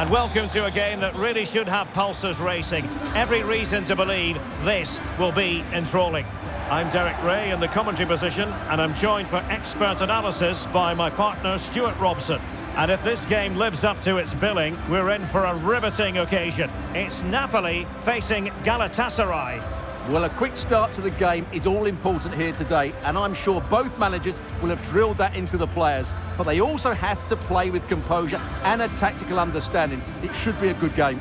And welcome to a game that really should have pulses racing. Every reason to believe this will be enthralling. I'm Derek Ray in the commentary position, and I'm joined for expert analysis by my partner Stuart Robson. And if this game lives up to its billing, we're in for a riveting occasion. It's Napoli facing Galatasaray. Well, a quick start to the game is all important here today, and I'm sure both managers will have drilled that into the players. But they also have to play with composure and a tactical understanding. It should be a good game.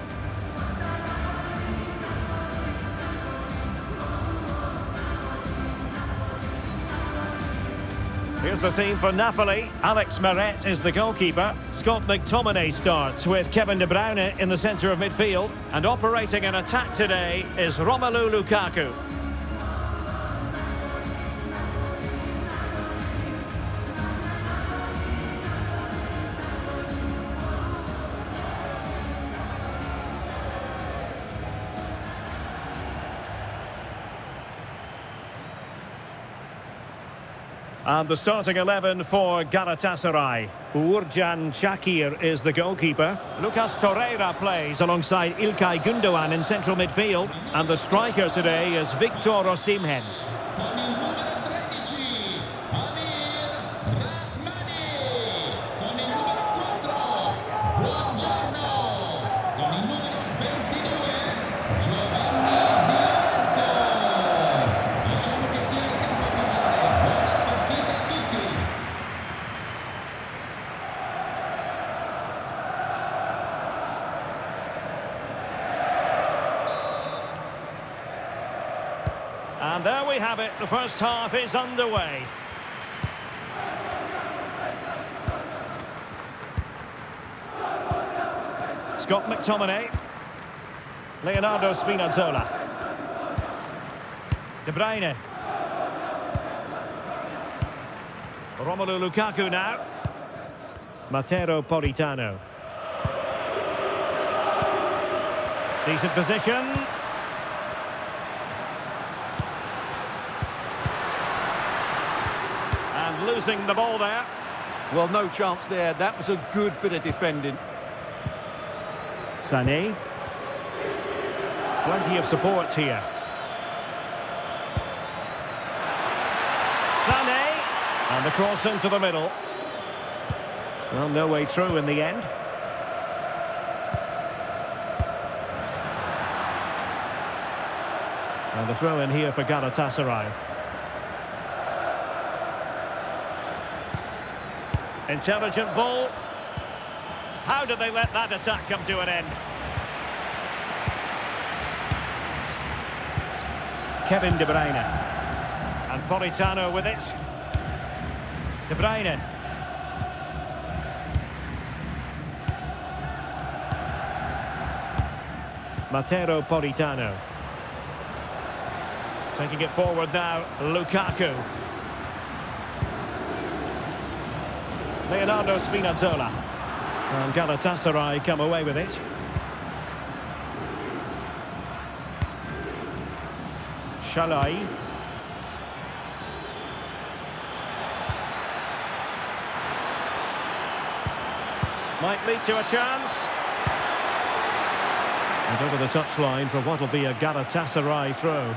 Here's the team for Napoli. Alex Meret is the goalkeeper. Scott McTominay starts with Kevin De Bruyne in the centre of midfield. And operating an attack today is Romelu Lukaku. And the starting 11 for Galatasaray. Uğurcan Çakır is the goalkeeper. Lucas Torreira plays alongside İlkay Gündoğan in central midfield. And the striker today is Victor Osimhen. And there we have it, the first half is underway. Scott McTominay. Leonardo Spinazzola. De Bruyne. Romelu Lukaku now. Matteo Politano. Decent position. Losing the ball there. Well, no chance there. That was a good bit of defending. Sané. Plenty of support here. Sané. And the cross into the middle. Well, no way through in the end. And the throw in here for Galatasaray. Intelligent ball. How did they let that attack come to an end? Kevin De Bruyne. And Politano with it. De Bruyne. Matteo Politano. Taking it forward now, Lukaku. Leonardo Spinazzola. And Galatasaray come away with it. Shalai. Might lead to a chance. And over the touchline for what will be a Galatasaray throw.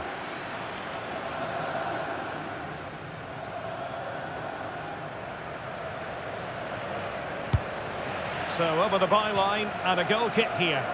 So over the byline and a goal kick here.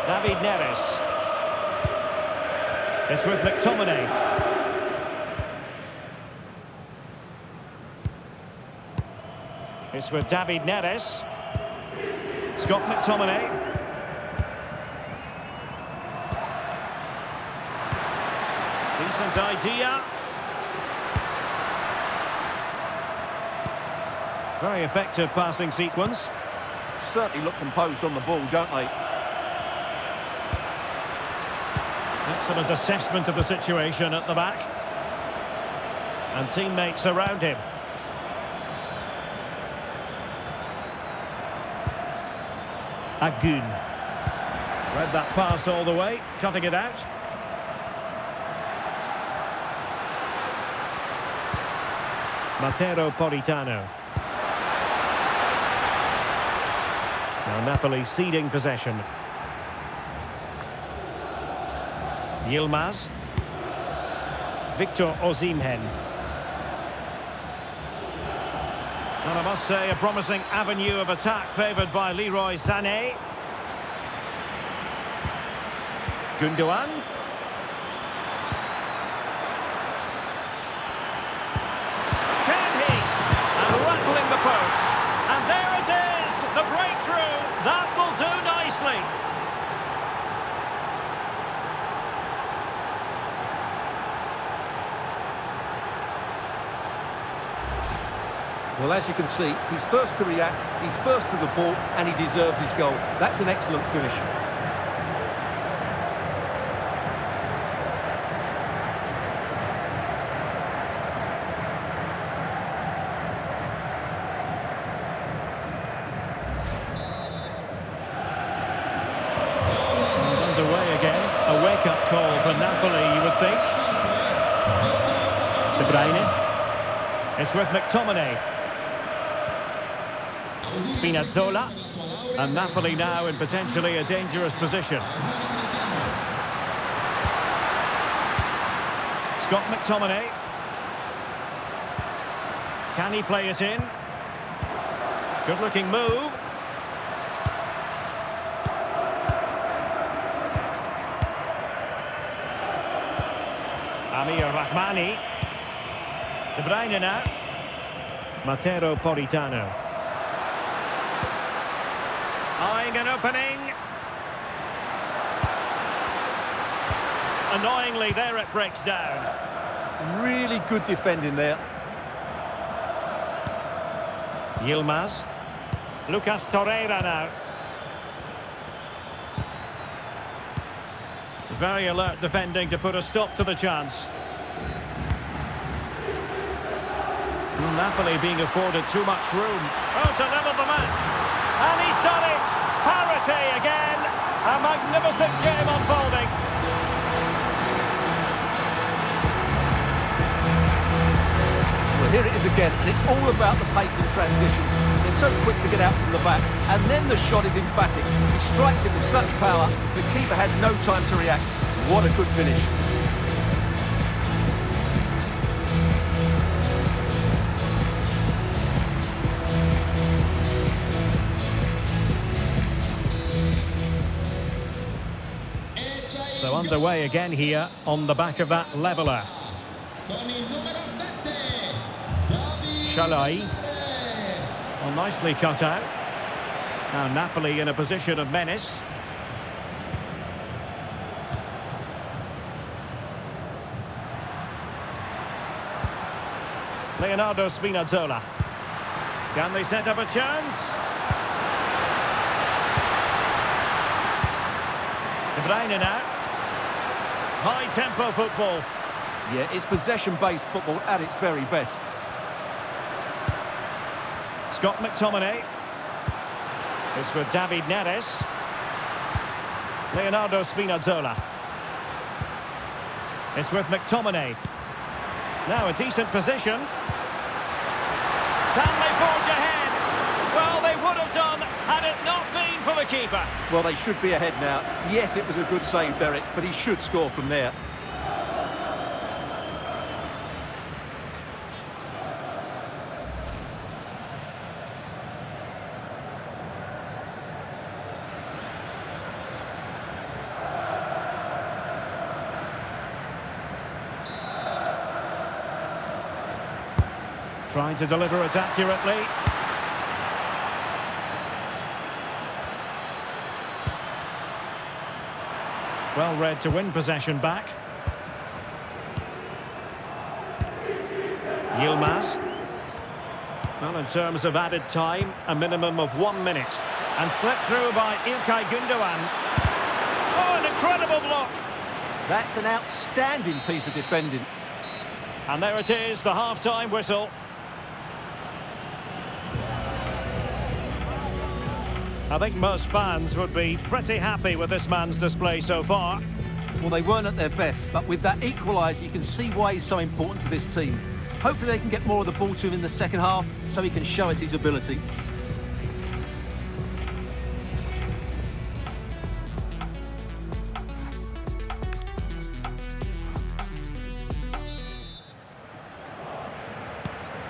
David Neres. It's with McTominay. It's with David Neres. Scott McTominay. Decent idea. Very effective passing sequence. Certainly look composed on the ball, don't they? Excellent assessment of the situation at the back. And teammates around him. Agun. Read that pass all the way, cutting it out. Politano. Now Napoli ceding possession. Yilmaz. Victor Osimhen. And I must say, a promising avenue of attack favoured by Leroy Sané. Gundogan. Can he? And rattling the post. And there it is, the breakthrough. That will do nicely. Well, as you can see, he's first to react, he's first to the ball, and he deserves his goal. That's an excellent finish. Underway again. A wake-up call for Napoli, you would think. De Bruyne. It's with McTominay. Spinazzola, and Napoli now in potentially a dangerous position. Scott McTominay. Can he play it in? Good looking move. Amir Rahmani. De Bruyne now. Politano. Eyeing an opening. Annoyingly, there it breaks down. Really good defending there. Yilmaz. Lucas Torreira now. Very alert defending to put a stop to the chance. Napoli being afforded too much room. Oh, to level the match. And he's done it! Parity again! A magnificent game unfolding. Well, here it is again, and it's all about the pace in transition. They're so quick to get out from the back, and then the shot is emphatic. He strikes it with such power, the keeper has no time to react. What a good finish. So underway again here on the back of that leveller. Shalai. Well, nicely cut out. Now Napoli in a position of menace. Leonardo Spinazzola. Can they set up a chance? De Bruyne now. High-tempo football. Yeah, it's possession-based football at its very best. Scott McTominay. It's with David Neres. Leonardo Spinazzola. It's with McTominay. Now a decent position. Can they forge ahead? Well, they would have done had it not been for the keeper. Well, they should be ahead now. Yes, it was a good save, Derek, but he should score from there. Trying to deliver it accurately. Well read to win possession back. Yilmaz. Well, in terms of added time, a minimum of 1 minute. And slipped through by Ilkay Gundogan. Oh, an incredible block. That's an outstanding piece of defending. And there it is, the half-time whistle. I think most fans would be pretty happy with this man's display so far. Well, they weren't at their best, but with that equaliser, you can see why he's so important to this team. Hopefully they can get more of the ball to him in the second half so he can show us his ability.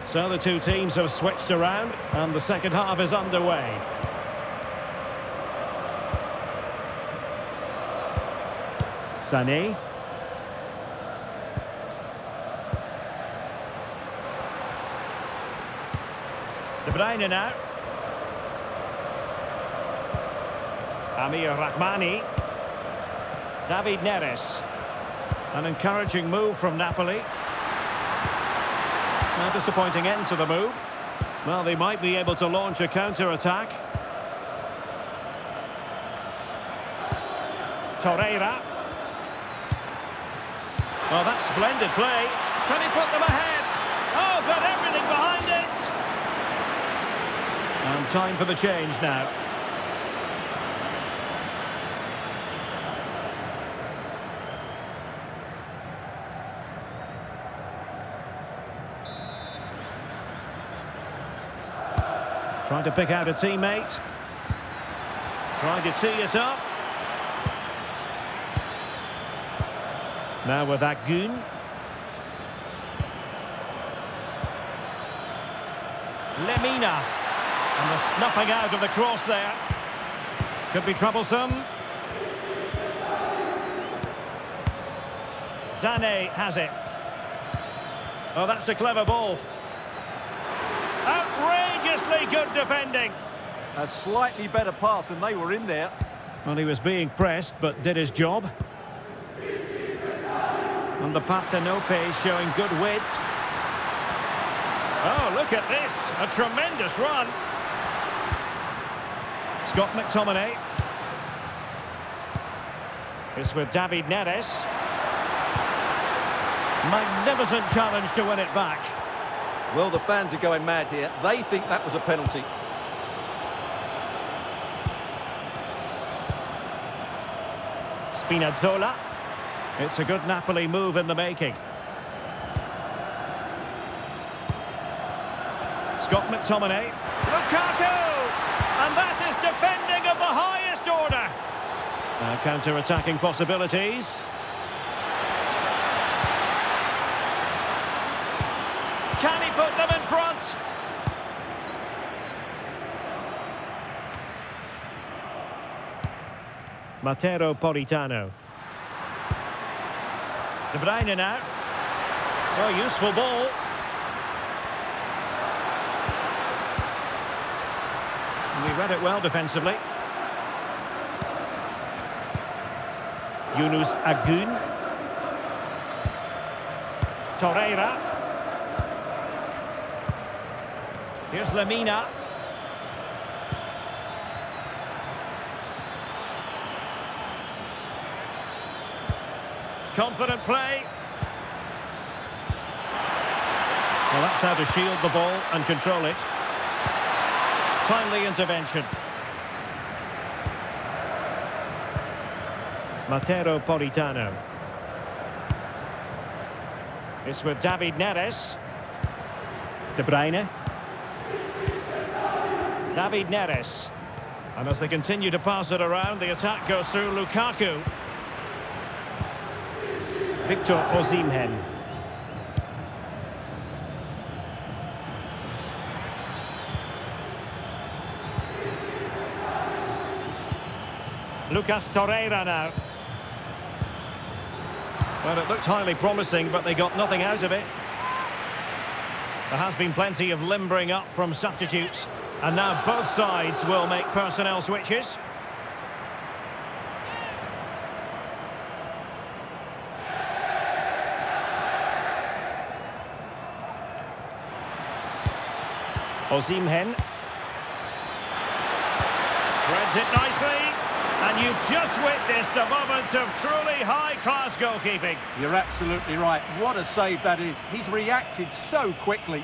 So the two teams have switched around and the second half is underway. Sané. De Bruyne now. Amir Rahmani. David Neres. An encouraging move from Napoli. A disappointing end to the move. Well, they might be able to launch a counter-attack. Torreira. Oh, that's splendid play. Can he put them ahead? Oh, got everything behind it. And time for the change now. Trying to pick out a teammate. Trying to tee it up. Now with that Goon. Lemina. And the snuffing out of the cross there. Could be troublesome. Sané has it. Oh, that's a clever ball. Outrageously good defending. A slightly better pass and they were in there. Well, he was being pressed, but did his job. And the Partenope showing good width. Oh, look at this. A tremendous run. Scott McTominay. It's with David Neres. Magnificent challenge to win it back. Well, the fans are going mad here. They think that was a penalty. Spinazzola. It's a good Napoli move in the making. Scott McTominay. Lukaku! And that is defending of the highest order. Now counter-attacking possibilities. Can he put them in front? Matteo Politano. De Bruyne now. Oh, useful ball. And we read it well defensively. Yunus Agun. Torreira. Here's Lemina. Confident play. Well, that's how to shield the ball and control it. Timely intervention. Matteo Politano. It's with David Neres. De Bruyne. David Neres. And as they continue to pass it around, the attack goes through Lukaku. Victor Osimhen. Lucas Torreira now. Well, it looked highly promising, but they got nothing out of it. There has been plenty of limbering up from substitutes. And now both sides will make personnel switches. Osimhen. Threads it nicely. And You've just witnessed a moment of truly high-class goalkeeping. You're absolutely right. What a save that is. He's reacted so quickly.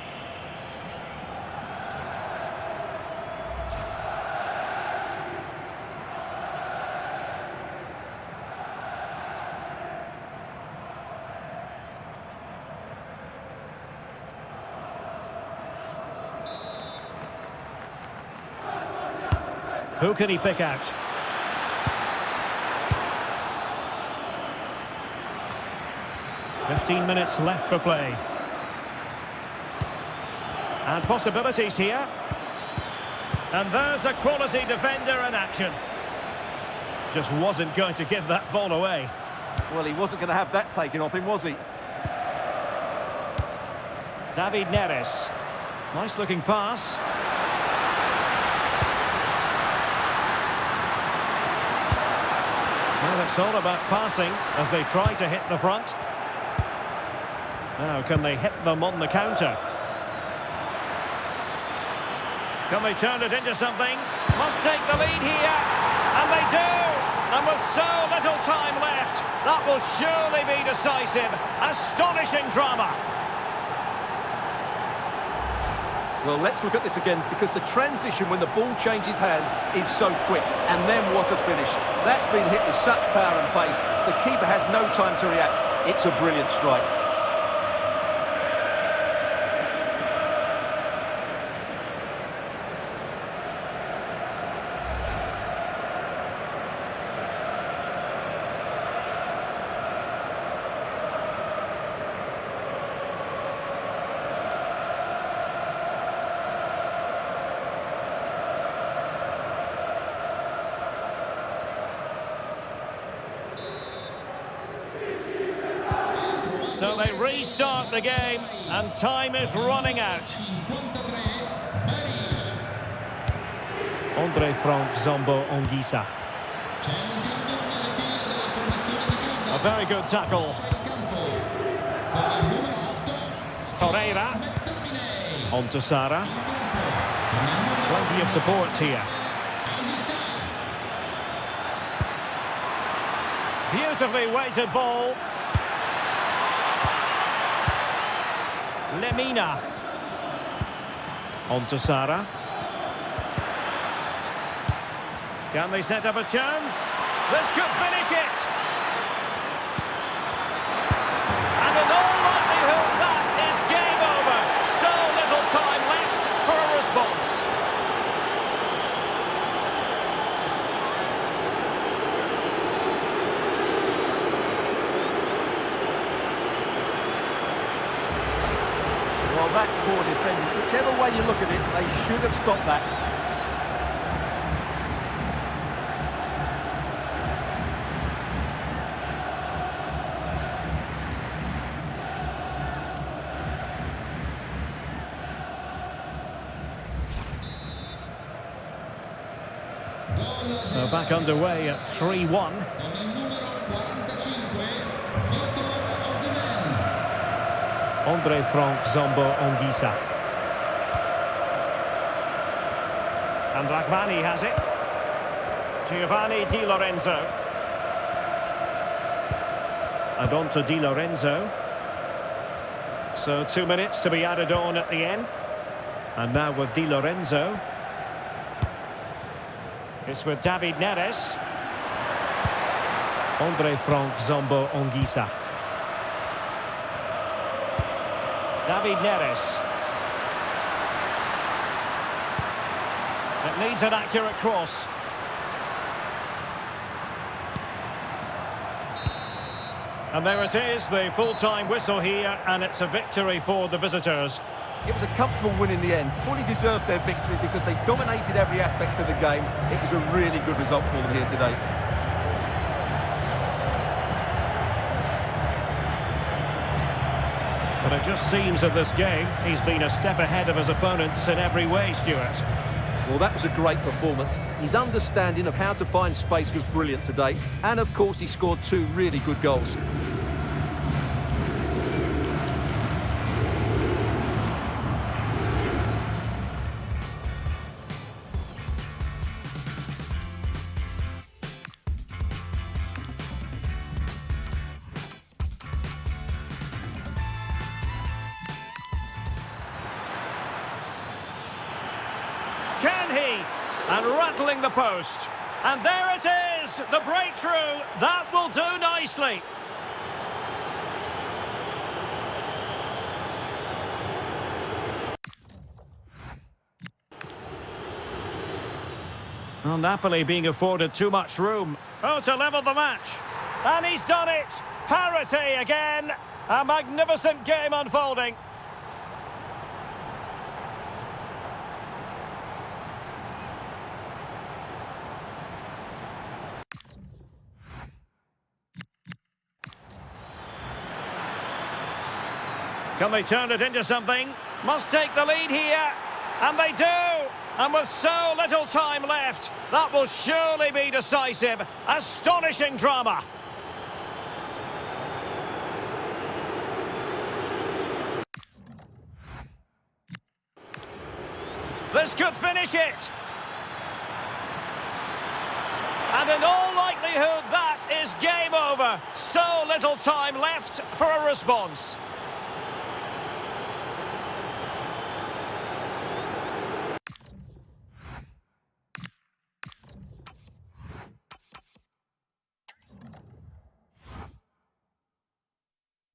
Who can he pick out? "15 minutes left for play. And possibilities here. And there's a quality defender in action. Just wasn't going to give that ball away. Well, he wasn't going to have that taken off him, was he? David Neres. Nice looking pass. Well, it's all about passing as they try to hit the front. Now, can they hit them on the counter? Can they turn it into something? Must take the lead here. And they do! And with so little time left, that will surely be decisive. Astonishing drama. Well, let's look at this again, because the transition when the ball changes hands is so quick. And then what a finish. That's been hit with such power and pace. The keeper has no time to react. It's a brilliant strike. So they restart the game, and time is running out. Andre Frank Zombo Ongisa. A very good tackle. Torreira. On to Sara. Plenty of support here. Beautifully weighted ball. Lemina. On to Sara. Can they set up a chance? This could finish it. And in all likelihood, that is game over. So little time left for a response. Well, that's poor defending. Whichever way you look at it, they should have stopped that. So back underway at 3-1. Andre Frank Zombo Ongisa. And Rahmani has it. Giovanni Di Lorenzo. And on to Di Lorenzo. So 2 minutes to be added on at the end. And now with Di Lorenzo. It's with David Neres. Andre Frank Zombo Ongisa. David Neres. It needs an accurate cross. And there it is, the full-time whistle here, and it's a victory for the visitors. It was a comfortable win in the end. Fully deserved their victory because they dominated every aspect of the game. It was a really good result for them here today. But it just seems that this game, he's been a step ahead of his opponents in every way, Stuart. Well, that was a great performance. His understanding of how to find space was brilliant today. And, of course, he scored 2 really good goals. can he? And rattling the post. And there it is, the breakthrough. That will do nicely. Well, Napoli being afforded too much room. Oh, to level the match. And he's done it. Parity again. A magnificent game unfolding. Can they turn it into something? Must take the lead here. And they do. And with so little time left, that will surely be decisive. Astonishing drama. This could finish it. And in all likelihood, that is game over. So little time left for a response.